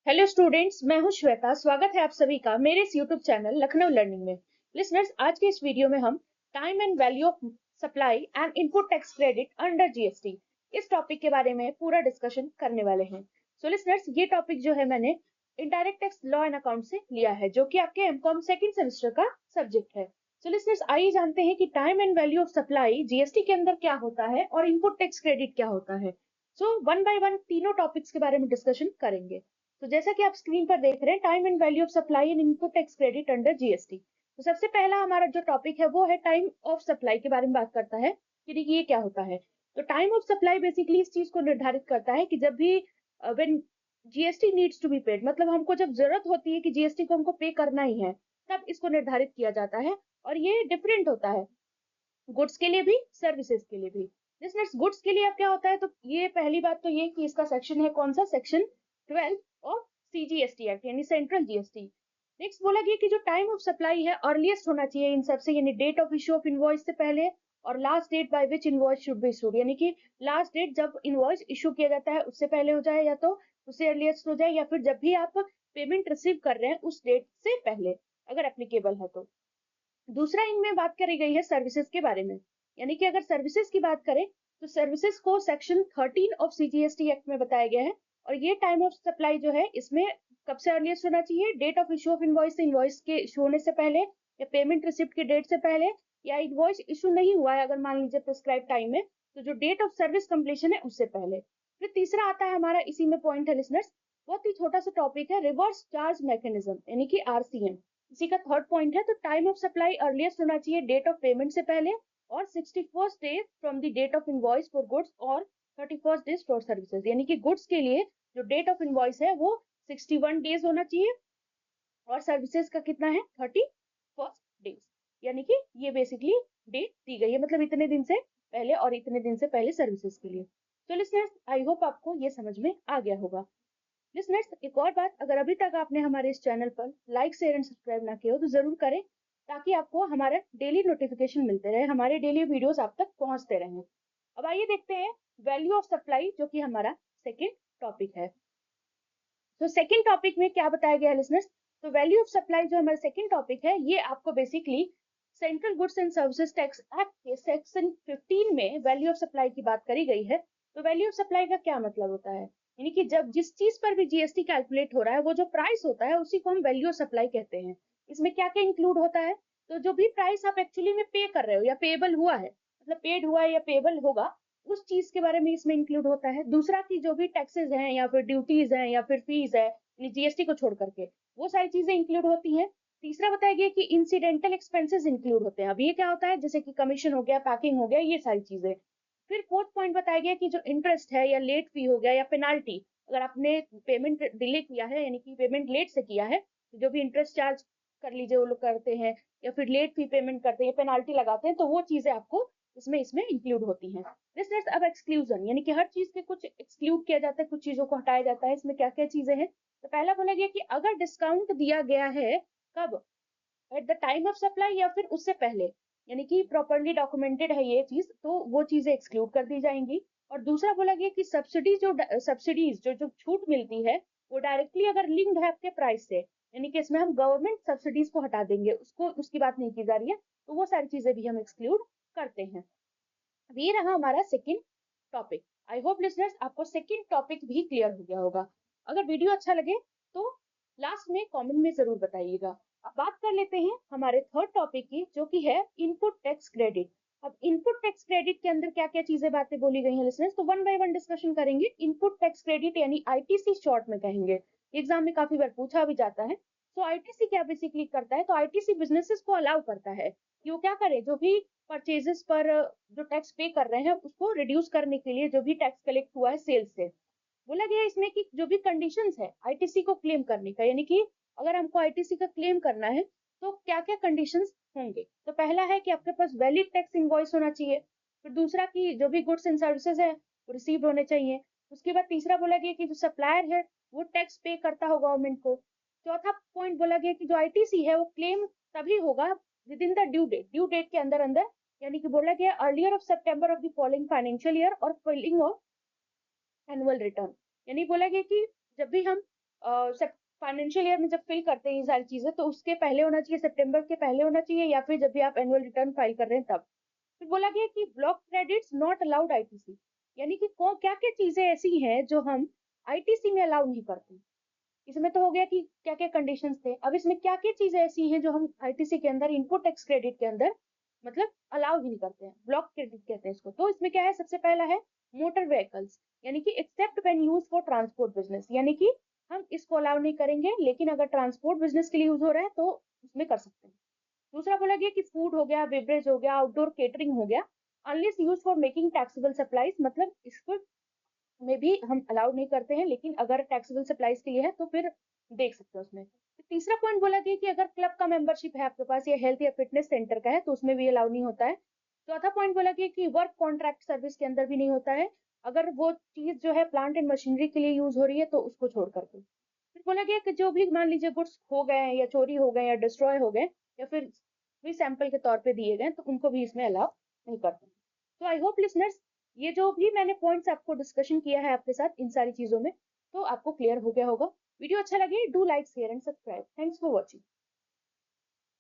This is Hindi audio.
हेलो स्टूडेंट्स, मैं हूं श्वेता। स्वागत है आप सभी का मेरे इस यूट्यूब चैनल लखनऊ लर्निंग में। लिसनर्स, आज के इस वीडियो में हम time and value of supply and input tax credit under GST इस टॉपिक के बारे में पूरा डिस्कशन करने वाले हैं। सो लिसनर्स, ये टॉपिक जो है मैंने indirect tax law and account से लिया है, जो कि आपके एमकॉम सेकंड सेमेस्टर का सब्जेक्ट है। सो लिसनर्स, आइए जानते हैं कि time and value of supply GST के अंदर क्या होता है और इनपुट टैक्स क्रेडिट क्या होता है। सो वन बाय वन तीनों टॉपिक्स के बारे में डिस्कशन करेंगे। तो जैसा कि आप स्क्रीन पर देख रहे हैं, time and value of supply and input tax credit under GST. तो सबसे पहला हमारा जो टॉपिक है वो है टाइम ऑफ सप्लाई के बारे में बात करता है कि देखिए ये क्या होता है। तो टाइम ऑफ सप्लाई बेसिकली इस चीज को निर्धारित करता है कि जब भी when GST needs to be paid, मतलब हमको जब जरूरत होती है कि जीएसटी को हमको पे करना ही है, तब इसको निर्धारित किया जाता है। और ये डिफरेंट होता है गुड्स के लिए भी, सर्विसेज के लिए भी। लिसनर्स, गुड्स के लिए अब क्या होता है, तो ये पहली बात तो ये कि इसका सेक्शन है कौन सा, सेक्शन 12 ऑफ सीजीएसटी एक्ट, यानी सेंट्रल जीएसटी। नेक्स्ट बोला गया कि जो टाइम ऑफ सप्लाई है अर्लीस्ट होना चाहिए इन सबसे, यानी date of issue of invoice से पहले, और last date by which invoice should be issued, यानी कि लास्ट डेट जब इनवॉइस इशू किया जाता है उससे पहले हो जाए, या तो उससे अर्लीस्ट हो जाए, या फिर जब भी आप पेमेंट रिसीव कर रहे हैं उस डेट से पहले, अगर एप्लीकेबल है तो। दूसरा इनमें बात करी गई है सर्विसेज के बारे में, यानी कि अगर सर्विसेज की बात करें तो सर्विसेज को सेक्शन 13 ऑफ सीजीएसटी एक्ट में बताया गया है। और ये टाइम ऑफ सप्लाई जो है इसमें कब से अर्लीस्ट होना चाहिए, date of issue of invoice से, इनवॉइस के इशू होने से पहले, या पेमेंट रिसिप्ट की डेट से पहले, या इनवॉइस इशू नहीं हुआ है अगर मान लीजिए प्रिस्क्राइब टाइम में, तो जो डेट ऑफ सर्विस कंप्लीशन है उससे पहले। फिर तीसरा आता है हमारा, इसी में पॉइंट है लिसनर्स, बहुत ही छोटा सा टॉपिक है, रिवर्स चार्ज मैकेनिज्म, यानी कि आरसीएम। इसी का थर्ड पॉइंट है। तो टाइम ऑफ सप्लाई अर्लीस्ट होना चाहिए डेट ऑफ पेमेंट से पहले, और 61st day from the date of invoice for goods, और 31st डेज फॉर सर्विसेज, यानी कि गुड्स के लिए जो डेट ऑफ इनवॉइस है वो 61 डेज होना चाहिए, और सर्विसेज का कितना है, 31st डेज, यानी कि ये बेसिकली डेट दी गई है, मतलब इतने दिन से पहले और इतने दिन से पहले सर्विसेज के लिए। तो लिसनर्स, आई होप आपको ये समझ में आ गया होगा। लिसनर्स, एक और बात, अगर अभी तक आपने हमारे इस चैनल पर लाइक शेयर एंड सब्सक्राइब ना किया हो तो जरूर करें, ताकि आपको हमारे डेली नोटिफिकेशन मिलते रहे, हमारे डेली वीडियोस आप तक पहुंचते रहें। अब आइए देखते हैं वैल्यू ऑफ सप्लाई, जो कि हमारा सेकेंड टॉपिक है। तो सेकेंड टॉपिक में क्या बताया गया है लिसनर्स, तो वैल्यू ऑफ सप्लाई जो हमारा सेकेंड टॉपिक है, ये आपको basically central goods and services tax act के सेक्शन 15 में वैल्यू ऑफ सप्लाई की बात करी गई है। तो वैल्यू ऑफ सप्लाई का क्या मतलब होता है, यानी कि जब जिस चीज पर भी जीएसटी कैलकुलेट हो रहा है वो जो प्राइस होता है उसी को हम वैल्यू ऑफ सप्लाई कहते हैं। इसमें क्या क्या इंक्लूड होता है, तो जो भी प्राइस आप एक्चुअली में पे कर रहे हो या पेएबल हुआ है, मतलब पेड हुआ है या पेएबल होगा, उस चीज के बारे में इसमें इंक्लूड होता है। दूसरा कि जो भी टैक्सेस हैं या फिर ड्यूटीज हैं या फिर फीस है, जीएसटी को छोड़ करके वो सारी चीजें इंक्लूड होती हैं। तीसरा बताया गया कि इंसिडेंटल एक्सपेंसेस इंक्लूड होते हैं। अब ये क्या होता है, जैसे कि कमीशन हो गया, पैकिंग हो गया, ये सारी चीजें। फिर फोर्थ पॉइंट बताया गया कि जो इंटरेस्ट है या लेट फी हो गया या पेनाल्टी, अगर आपने पेमेंट डिले किया है, यानी कि पेमेंट लेट से किया है, तो जो भी इंटरेस्ट चार्ज कर लीजिए वो लोग करते हैं, या फिर लेट फी पेमेंट करते हैं, पेनाल्टी लगाते हैं, तो वो चीजें आपको इसमें इंक्लूड होती हैं। लिसनर्स, अब एक्सक्लूजन, यानी कि हर चीज के कुछ एक्सक्लूड किया जाता है, कुछ चीजों को हटाया जाता है। इसमें क्या क्या चीजें हैं, तो पहला बोला गया कि अगर डिस्काउंट दिया गया है, कब, at the time of supply या फिर उससे पहले, यानी कि प्रॉपरली डॉक्यूमेंटेड है ये चीज, तो वो चीजें एक्सक्लूड कर दी जाएंगी। और दूसरा बोला गया कि सब्सिडीज जो छूट मिलती है वो डायरेक्टली अगर लिंक्ड है आपके प्राइस से, यानी कि इसमें हम गवर्नमेंट सब्सिडीज को हटा देंगे, उसको उसकी बात नहीं की जा रही है, तो वो सारी चीजें भी हम एक्सक्लूड करते हैं। अब ये रहा हमारा second topic. I hope listeners आपको सेकेंड टॉपिक भी क्लियर हो गया होगा। अगर वीडियो अच्छा लगे तो लास्ट में कमेंट में जरूर बताइएगा। अब बात कर लेते हैं हमारे थर्ड टॉपिक की, जो कि है इनपुट टैक्स क्रेडिट। अब इनपुट टैक्स क्रेडिट के अंदर क्या क्या चीजें बातें बोली गई हैं लिसनर्स, तो वन बाय वन डिस्कशन करेंगे। इनपुट टैक्स क्रेडिट यानी आईटीसी शॉर्ट में कहेंगे, एग्जाम में काफी बार पूछा भी जाता है। तो आईटीसी क्या बेसिकली करता है, तो आईटीसी बिजनेसेस को अलाउ करता है कि वो क्या करे, जो भी परचेजेस पर जो टैक्स पे कर रहे हैं उसको रिड्यूस करने के लिए, जो भी टैक्स कलेक्ट हुआ है सेल्स से, बोला गया इसमें कि जो भी कंडीशंस है आईटीसी को क्लेम करने का, यानी कि अगर हमको आईटीसी का क्लेम करना है तो क्या क्या कंडीशंस होंगे। तो पहला है कि आपके पास वैलिड टैक्स इनवॉइस होना चाहिए। फिर दूसरा कि जो भी गुड्स एंड सर्विसेज है वो रिसीव होने चाहिए। उसके बाद तीसरा बोला गया कि जो सप्लायर है वो टैक्स पे करता हो गवर्नमेंट को। चौथा पॉइंट बोला गया कि जो आईटीसी है वो क्लेम तभी होगा within the due date के अंदर अंदर, यानी कि बोला गया earlier of September of the following financial year और फिलिंग ऑफ एनुअल रिटर्न, यानी बोला गया कि जब भी हम फाइनेंशियल ईयर में जब फिल करते हैं ये सारी चीजें, तो उसके पहले होना चाहिए, सितंबर के पहले होना चाहिए, या फिर जब भी आप एनुअल रिटर्न फाइल कर रहे हैं तब। फिर बोला गया कि block credits not allowed ITC, यानी कि क्या क्या चीजें ऐसी हैं जो हम आईटीसी में अलाउ नहीं करते। इसमें तो हो गया कि क्या क्या कंडीशंस थे, अब इसमें क्या क्या चीजें ऐसी हैं जो हम आईटीसी के अंदर, इनपुट टैक्स क्रेडिट के अंदर मतलब अलाउ ही नहीं करते हैं, ब्लॉक क्रेडिट कहते हैं इसको। तो इसमें क्या है, सबसे पहला है मोटर व्हीकल्स, यानी कि except when use for transport business, यानी कि हम इसको अलाउ नहीं करेंगे, लेकिन अगर ट्रांसपोर्ट बिजनेस के लिए यूज हो रहा है तो उसमें कर सकते हैं। दूसरा बोला गया कि फूड हो गया, बेवरेज हो गया, आउटडोर केटरिंग हो गया, unless use for making taxable supplies, मतलब इसको में भी हम अलाउ नहीं करते हैं, लेकिन अगर टैक्सेबल सप्लाईज के लिए है तो फिर देख सकते हैं उसमें। तो तीसरा पॉइंट बोला गया कि अगर क्लब का मेंबरशिप है आपके पास या हेल्थ या फिटनेस सेंटर का है तो उसमें भी अलाउ नहीं होता है। चौथा पॉइंट बोला गया कि वर्क कॉन्ट्रैक्ट सर्विस के अंदर भी नहीं होता है, अगर वो चीज जो है प्लांट एंड मशीनरी के लिए यूज हो रही है तो उसको छोड़ करके। फिर बोला गया कि जो भी मान लीजिए गुड्स खो गए हैं या चोरी हो गए या डिस्ट्रॉय हो गए या फिर भी सैंपल के तौर पे दिए गए तो उनको भी इसमें अलाउ नहीं करते। तो आई होप लिसनर्स, ये जो भी मैंने पॉइंट्स आपको डिस्कशन किया है आपके साथ इन सारी चीजों में, तो आपको क्लियर हो गया होगा। वीडियो अच्छा लगे do like share and subscribe. Thanks for watching.